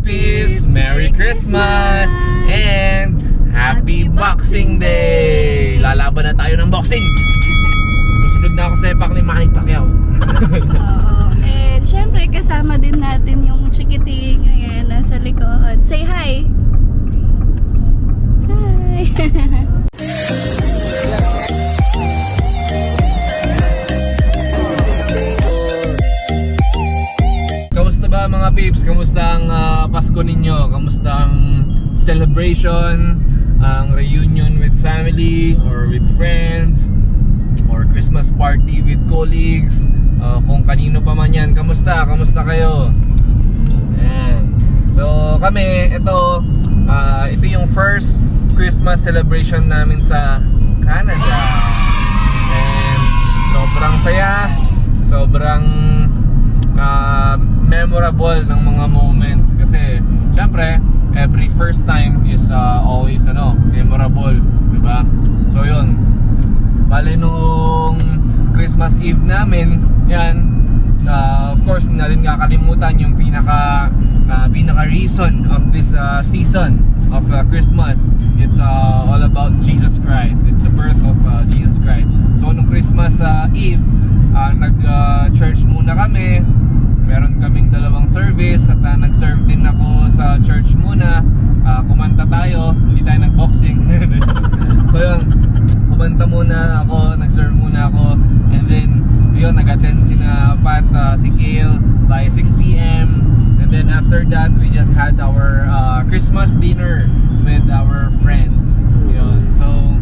Peeps! Merry Christmas! And Happy Boxing Day! Lalaban na tayo ng boxing! Susunod na ako sa epak ni Manny Pacquiao. Oo. And syempre kasama din natin yung chikiting ngayon nasa likod. Say hi! Hi! Kamusta ba mga peeps? Kamusta ang Pasko ninyo? Kamusta ang celebration? Ang reunion with family or with friends? Or Christmas party with colleagues? Kung kanino pa man yan, kamusta? Kamusta kayo? Ayan. So kami, ito yung first Christmas celebration namin sa Canada. And sobrang saya, sobrang memorable ng mga moments kasi syempre every first time is always memorable, diba? So yun, bale nung Christmas Eve namin yan, of course hindi natin kakalimutan yung pinaka reason of this season of Christmas. It's all about Jesus Christ. It's the birth of Jesus Christ. So nung Christmas Eve, nag-church muna kami. Meron kaming dalawang service at nag-serve din ako sa church muna. Kumanta tayo, hindi tayo nag-boxing. So yun, kumanta muna ako, nag-serve muna ako. And then, yun, nag-attend Pat, si Kale by 6 p.m. And then after that, we just had our Christmas dinner with our friends. Yun, so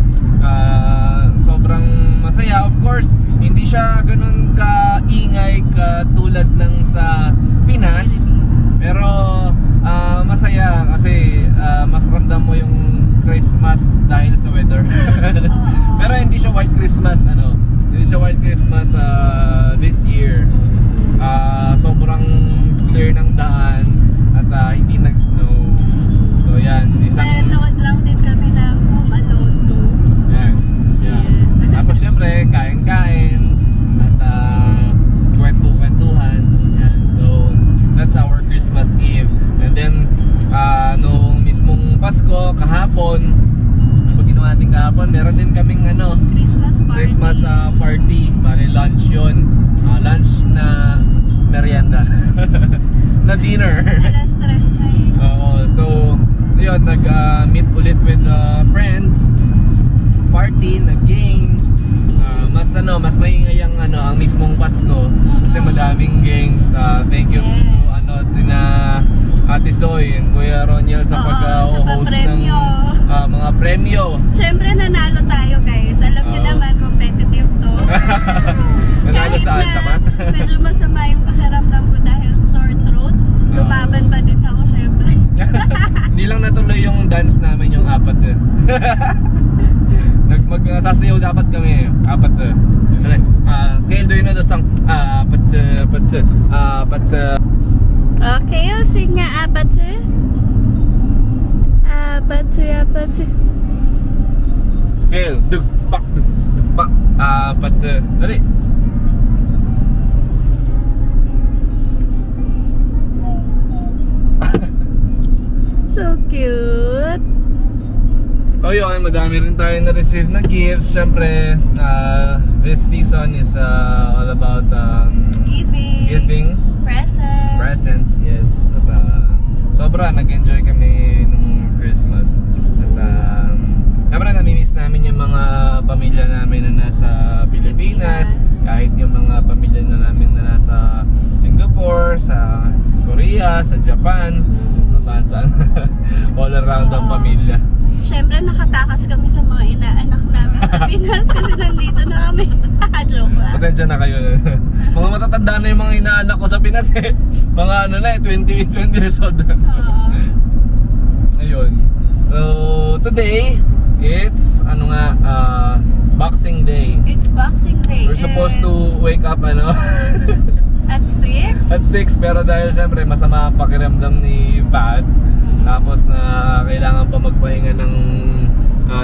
sobrang masaya. Of course, hindi siya ganun kaingay katulad ng sa Pinas, pero masaya kasi mas ramdam mo yung Christmas dahil sa weather. Pero hindi siya white Christmas, hindi siya white Christmas this year. Sobrang clear ng daan at hindi nag-snow. So yan, Nanood lang din kami ng Home Alone 2. Yan. Tapos syempre, kain-kain at kwentuhan. Yan. So, that's our Christmas Eve. And then, nung mismong Pasko, kahapon, ano ba ginawa natin kahapon? Meron din kaming Christmas party. party. Bale, lunch yun. Lunch na merienda. Na dinner. Stress na eh. Oo. So, yun, nag-meet ulit with friends. Party, nag-games. Mas maingay ang mismong Pasko kasi madaming games. Thank you to Ate Soy and Kuya Roniel sa pag-host ng mga premyo. Siyempre nanalo tayo guys. Alam niyo naman competitive to. Nanalo saan? Sa mat? Medyo masama yung pakiramdam ko dahil sa sore throat. Lumaban pa din ako syempre. Hindi lang natuloy yung dance namin, yung apat eh. Magsasayaw dapat kami, apat eh. Kaya do you know the song? Apat. Okay, I'll sing nga apat. Apat. Kaya, dugpak, apat. Dali. So cute. Oh yun, madami rin tayo na-receive na gifts. Siyempre, this season is all about giving presents, yes. At sobra nag-enjoy kami nung Christmas. At siyempre namimiss namin yung mga pamilya namin na nasa Pilipinas, kahit yung mga pamilya namin na nasa Singapore, sa Korea, sa Japan, saan all around ang pamilya. Siyempre nakatakas kami sa mga inaanak namin sa Pinas kasi nandito na kami. Joke lang. Pasensya na kayo. Mga matatanda na yung mga inaanak ko sa Pinas eh. Mga 20 years old. Ayun. So today, it's Boxing Day. It's Boxing Day. We're supposed to wake up at 6? At 6, pero dahil syempre masama ang pakiramdam ni Pat, tapos na kailangan pa magpahinga ng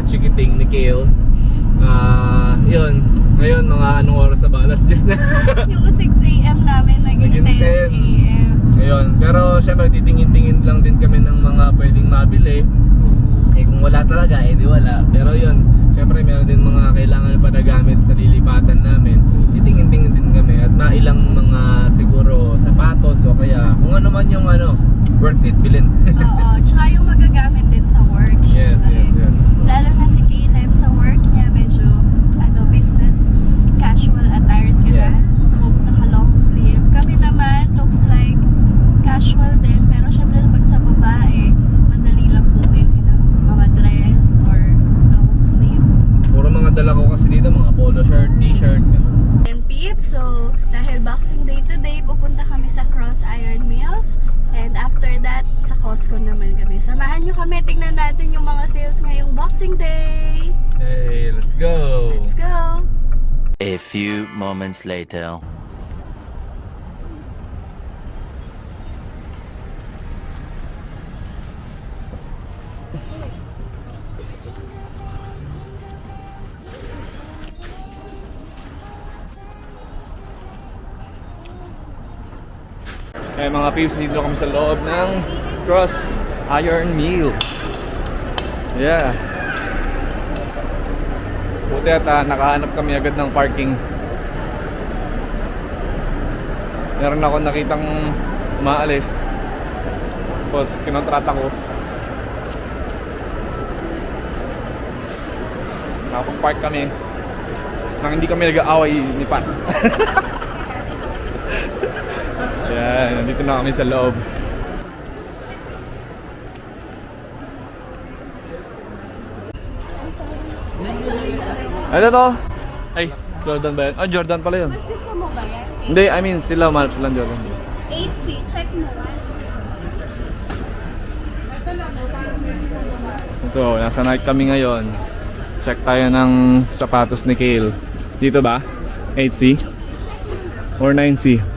chikiting ni Kale. Yun, ngayon mga anong oras na ba? Alas 10 na. Yung 6 a.m. namin naging 10 a.m. Ayun. Pero syempre titingin-tingin lang din kami ng mga pwedeng mabili. Eh kung wala talaga, eh di wala. Pero yun, syempre meron din mga kailangan pa na gamit sa lilipatan namin. Titingin-tingin din kami at mailang mga siguro sapatos o kaya kung ano man yung worth it bilhin. Oo, tsaka yung magagamit din sa work. Yes, yes, yes. Lalo na si Caleb sa work niya, medyo business casual attires yun. Yes. So, naka-long sleeve. Kami naman, looks like casual din. Pero syempre pag sa babae, madali lang bumili ng mga dress or long sleeve. Puro mga dala ko kasi dito, mga polo shirt, t-shirt, gano'n. And peeps, so dahil Boxing Day today, pupunta kami sa Cross Iron Mills. And after that, sa Costco naman kami. Samahan nyo kami, tignan natin yung mga sales ngayong Boxing Day. Hey, let's go! Let's go! A few moments later. Kaya mga peeps, dito kami sa loob ng Cross Iron Mills. Yeah. Buti at nakahanap kami agad ng parking. Meron ako nakitang umaalis. Tapos kinontrata ko. Nakapag-park kami nang hindi kami nag-aaway ni Pat. Yan, nandito na kami sa loob. Ano to? Ay, Jordan ba yan? Oh, Jordan pala yun. Mas gusto mo ba yan? Hindi, I mean sila, malap silang Jordan. 8C, check mo ba? Ito, nasa Nike kami ngayon. Check tayo ng sapatos ni Kale. Dito ba? 8C? Or 9C? 25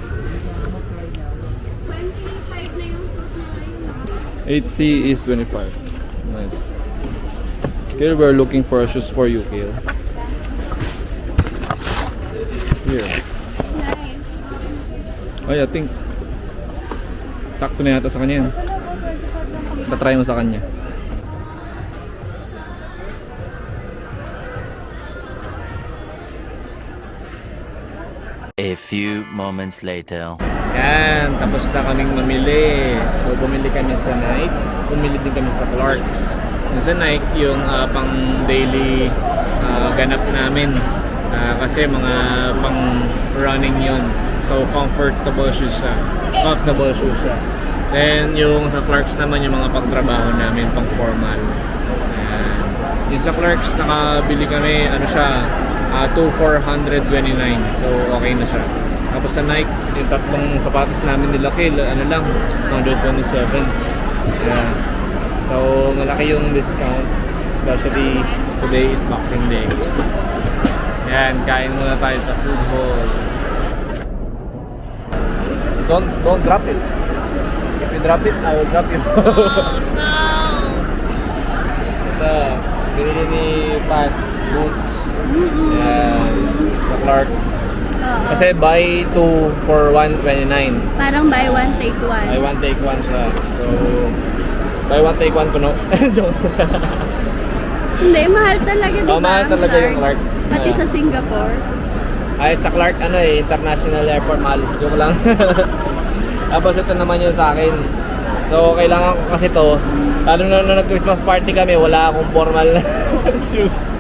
na yung suit na ngayon. 8C is 25. Nice. Kale, we're looking for shoes for you, Kale. Here. Nice. Ay, I think sakto na yata sa kanya yan. Tatry mo sa kanya. A few moments later. Yan, tapos na kaming mamili. So, bumili kami sa Nike. Bumili din kami sa Clarks. Yung sa Nike, yung pang daily ganap namin. Kasi mga pang running yun. So, comfortable shoes siya. Comfortable shoes siya. Then, yung sa Clarks naman, yung mga pang-trabaho namin, pang formal. Ayan. Yung sa Clarks, nakabili kami, ano siya, 2,429. So, okay na siya. Tapos sa Nike, yung tatlong sapatos namin nila Kale, ano lang, 127. Yeah. So, malaki yung discount. Especially, today is Boxing Day. Yan, kain muna tayo sa food hall. Don't drop it. If you drop it, I will drop you. Oh no! Ito, binili ni Pat boots. Yan, sa Clarks. Oo. Kasi buy 2 for 129. Parang buy one, take one. Buy one, take one siya. So, buy one, take one puno. Joke. Hindi, mahal talaga diba? Mahal talaga yung Clarks. Pati sa Singapore. Ay, sa Clark, International Airport, mahal. Joke lang. Tapos ito naman yung sa akin. So, kailangan ko kasi to. Lalo na nung nag-Christmas party kami, wala akong formal shoes.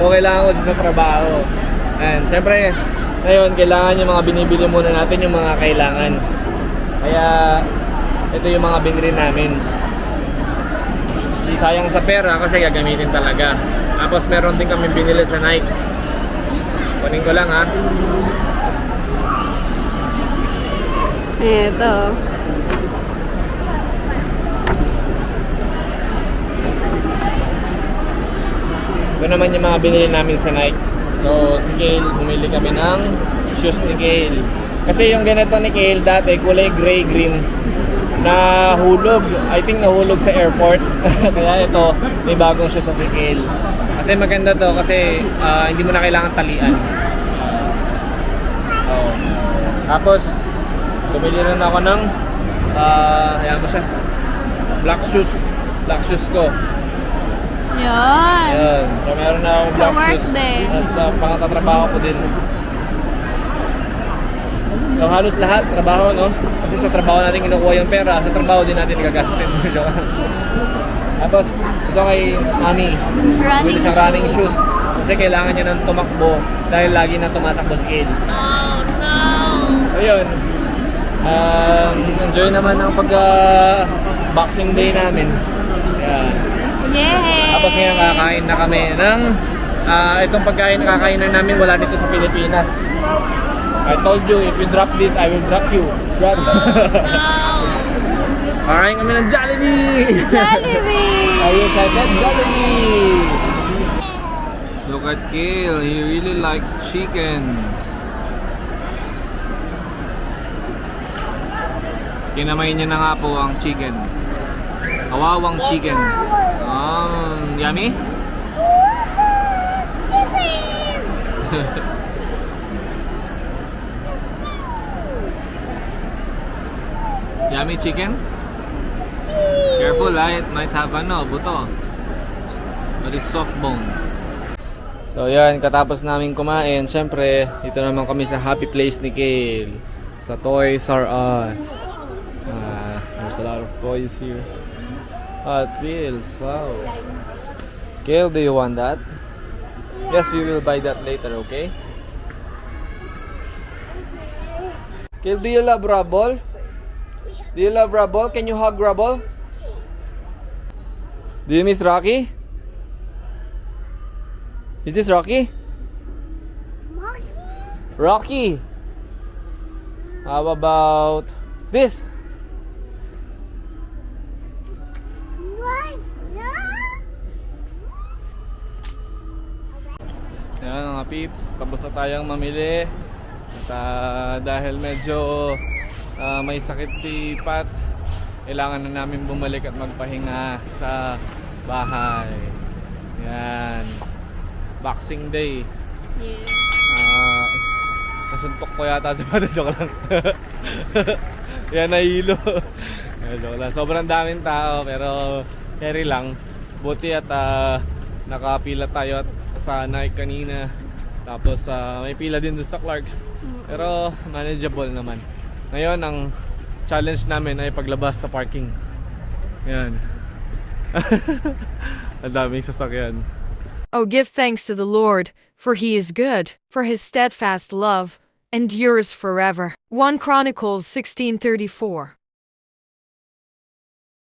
O kailangan ko sa trabaho. And syempre, ngayon, kailangan yung mga binibili muna natin, yung mga kailangan. Kaya, ito yung mga binili namin. Hindi sayang sa pera kasi gagamitin talaga. Tapos meron din kami binili sa Nike. Kunin ko lang ha. Eto. Ito naman yung mga binili namin sa Nike. So, si Kale, bumili kami ng shoes ni Kale. Kasi yung ganito ni Kale dati, kulay gray-green. Nahulog. I think nahulog sa airport. Kaya ito, may bagong shoes na si Kale. Kasi maganda to kasi hindi mo na kailangan talian. Oh. Tapos, ito bumili rin ako ng ayan mo siya, black shoes ko. Yan. Ayan, so meron na akong Sa black work shoes. din. Tapos pangatrabaho ko din. So halos lahat trabaho, no? Kasi sa trabaho natin kinukuha yung pera, sa trabaho din natin gagastusin. Tapos ito kay Mami, Running bili siyang running shoes. Kasi kailangan niya ng tumakbo dahil lagi na tumatakbo si Kale. Oh no! So yun, enjoy naman ang Boxing Day namin. Ayan. Yay! Tapos ngayon kakain na kami ng itong pagkain na kakainan namin wala dito sa Pilipinas. I told you, if you drop this, I will drop you. Drop. Kakain kami ng Jollibee! Jollibee! Are you excited? Jollibee! Look at Kale, he really likes chicken. Kinamay niya na nga po ang chicken. Kawawang chicken. Yummy? Yummy chicken? Careful, it might have buto. But it's soft bone. So yan, katapos namin kumain, syempre, dito naman kami sa happy place ni Kale. Sa Toys R Us. There's a lot of toys here. Hot Wheels, wow. Kale, do you want that? Yes, we will buy that later, okay? Kale, do you love Rubble? Do you love Rubble? Can you hug Rubble? Do you miss Rocky? Is this Rocky? Rocky! How about this? Yan mga peeps, tapos na tayong mamili. At dahil medyo may sakit si Pat, kailangan na namin bumalik at magpahinga sa bahay. Yan. Boxing Day. Yeah. Nasuntok ko yata si Pat. Joke lang. Yan, nahilo. Joke lang. Sobrang daming tao pero carry lang. Buti at nakapila tayo at sa Nike kanina. Tapos may pila din doon sa Clarks. Pero manageable naman. Ngayon ang challenge namin ay paglabas sa parking. Yan. Ang daming sasakyan. Oh, give thanks to the Lord, for he is good, for his steadfast love endures forever. 1 Chronicles 16:34.